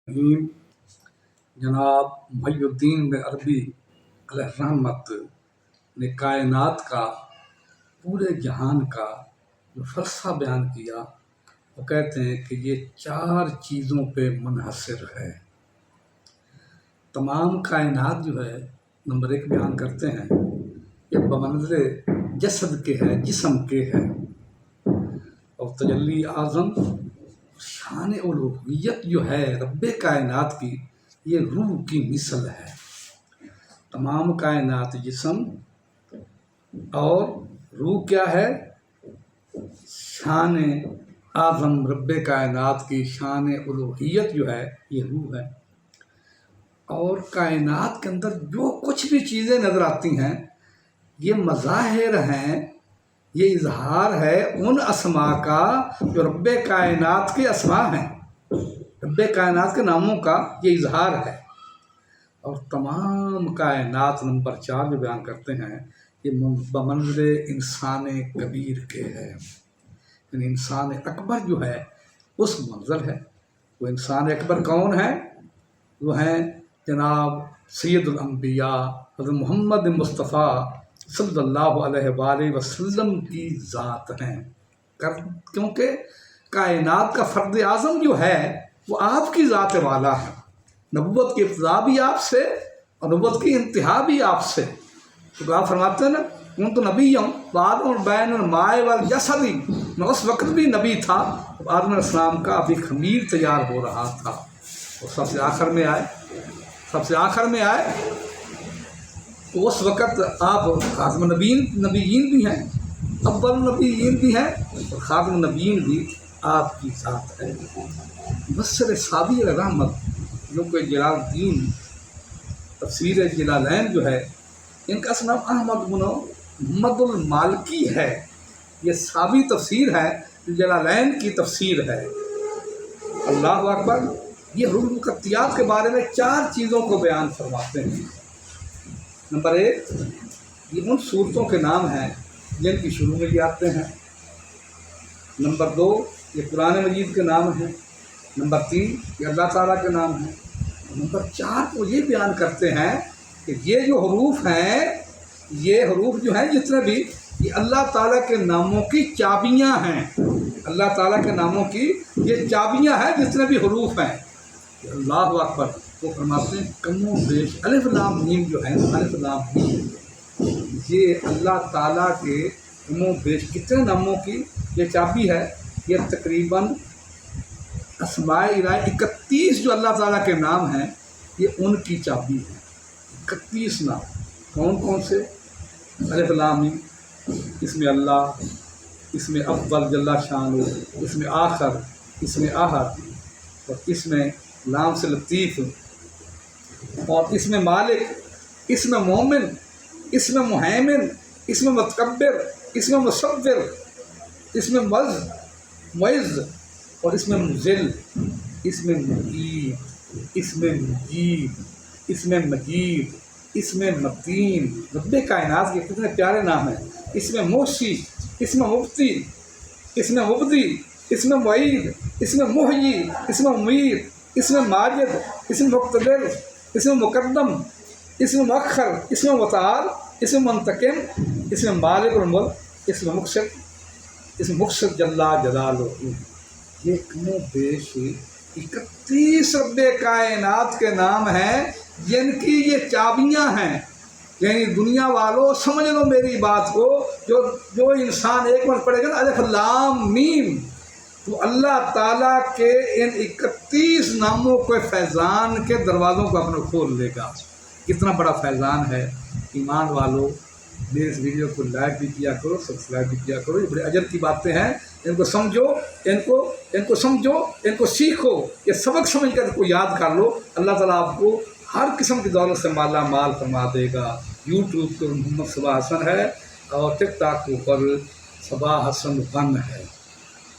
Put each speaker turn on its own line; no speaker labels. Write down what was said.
الرحیم جناب محی الدین بن عربی علیہ رحمت نے کائنات کا، پورے جہان کا جو فلسفہ بیان کیا، وہ کہتے ہیں کہ یہ 4 چیزوں پہ منحصر ہے۔ تمام کائنات جو ہے، نمبر 1 بیان کرتے ہیں، یہ بمنزلِ جسد کے ہے، جسم کے ہے، اور تجلی اعظم شان الوہیت جو ہے رب کائنات کی، یہ روح کی مثل ہے۔ تمام کائنات جسم اور روح کیا ہے؟ شان اعظم رب کائنات کی شان الوہیت جو ہے یہ روح ہے۔ اور کائنات کے اندر جو کچھ بھی چیزیں نظر آتی ہیں، یہ مظاہر ہیں، یہ اظہار ہے ان اسماء کا جو رب کائنات کے اسماء ہیں، رب کائنات کے ناموں کا یہ اظہار ہے۔ اور تمام کائنات نمبر 4 جو بیان کرتے ہیں، یہ بمنزل انسان کبیر کے ہے، یعنی انسان اکبر جو ہے اس منزل ہے۔ وہ انسان اکبر کون ہے؟ وہ ہیں جناب سید الانبیاء حضرت محمد مصطفیٰ صلی اللہ علیہ وآلہ وسلم کی ذات ہیں، کیونکہ کائنات کا فرد اعظم جو ہے وہ آپ کی ذات والا ہے۔ نبوت کی ابتدا بھی آپ سے اور نبوت کی انتہا بھی آپ سے۔ تو آپ فرماتے ہیں نا، کون تو نبی ہوں بعد اور بین الماء والجسد، میں اس وقت بھی نبی تھا آدم علیہ السلام کا ابھی خمیر تیار ہو رہا تھا، اور سب سے آخر میں آئے تو اس وقت آپ خاتم نبیین بھی ہیں، اول نبیین بھی ہیں، اور خاتم نبیین بھی آپ کی ذات ہے۔ مفسر سعدی علیہ رحمت جو کہ جلال الدین تفسیر جلالین جو ہے، ان کا اصل نام احمد بن محمد المالکی ہے۔ یہ سعدی تفسیر ہے، جلالین کی تفسیر ہے۔ اللہ اکبر! یہ حروف مقطعات کے بارے میں 4 چیزوں کو بیان فرماتے ہیں۔ نمبر 1، یہ ان صورتوں کے نام ہیں جن کی شروع میں یہ آتے ہیں۔ نمبر 2، یہ قرآن مجید کے نام ہیں۔ نمبر 3، یہ اللہ تعالیٰ کے نام ہیں۔ نمبر 4 کو یہ بیان کرتے ہیں کہ یہ جو حروف ہیں، یہ حروف جو ہیں جتنے بھی، یہ اللہ تعالیٰ کے ناموں کی چابیاں ہیں۔ اللہ تعالیٰ کے ناموں کی یہ چابیاں ہیں جتنے بھی حروف ہیں۔ اللہ اکبر! وہ فرماتے ہیں کم و بیش الف لام میم جو ہے، الف لام میم، یہ اللہ تعالیٰ کے کم و بیش کتنے ناموں کی یہ چابی ہے؟ یہ تقریباً اسماء الہی 31 جو اللہ تعالیٰ کے نام ہیں، یہ ان کی چابی ہے۔ 31 نام کون کون سے؟ الف لام میم، اس میں اللہ، اس میں اول جل شانہ، اس میں آخر، اس میں احد، اور اس میں لام سے لطیف، اور اس میں مالک، اس میں مومن، اس میں مہیمن، اس میں متکبر، اس میں مصور، اس میں معز، اور اس میں مذل، اس میں مجید، اس میں مجید، اس میں مجید، اس میں متین۔ رب کائنات کے کتنے پیارے نام ہیں۔ اس میں محصی، اس میں مبتی، اس میں مبدی، اس میں معید، اس میں محیی، اس میں ممید، اس میں ماجد، اس میں مقتدر، اس میں مقدم، اس میں مؤخر، اس میں متعال، اس میں منتقم، اس میں مالک الملک، اس میں مقصد، اس میں مقصد جل جلالہ۔ یہ کم و بیش 31 رب کائنات کے نام ہیں جن کی یہ چابیاں ہیں۔ یعنی دنیا والوں سمجھ لو میری بات کو، جو انسان ایک مرتبہ پڑھے گا نا الف لام میم، تو اللہ تعالیٰ کے ان 31 ناموں کے فیضان کے دروازوں کو اپنے کھول لے گا۔ کتنا بڑا فیضان ہے! ایمان والو، میرے اس ویڈیو کو لائک بھی کیا کرو، سبسکرائب بھی کیا کرو۔ یہ بڑے اجر کی باتیں ہیں، ان کو سمجھو، ان کو سیکھو، یہ سبق سمجھ کر ان کو یاد کر لو۔ اللہ تعالیٰ آپ کو ہر قسم کی دولت سے مالا مال فرما دے گا۔ یوٹیوب پر محمد صبا حسن ہے، اور ٹک ٹاک کے اوپر صبا حسن 1 ہے۔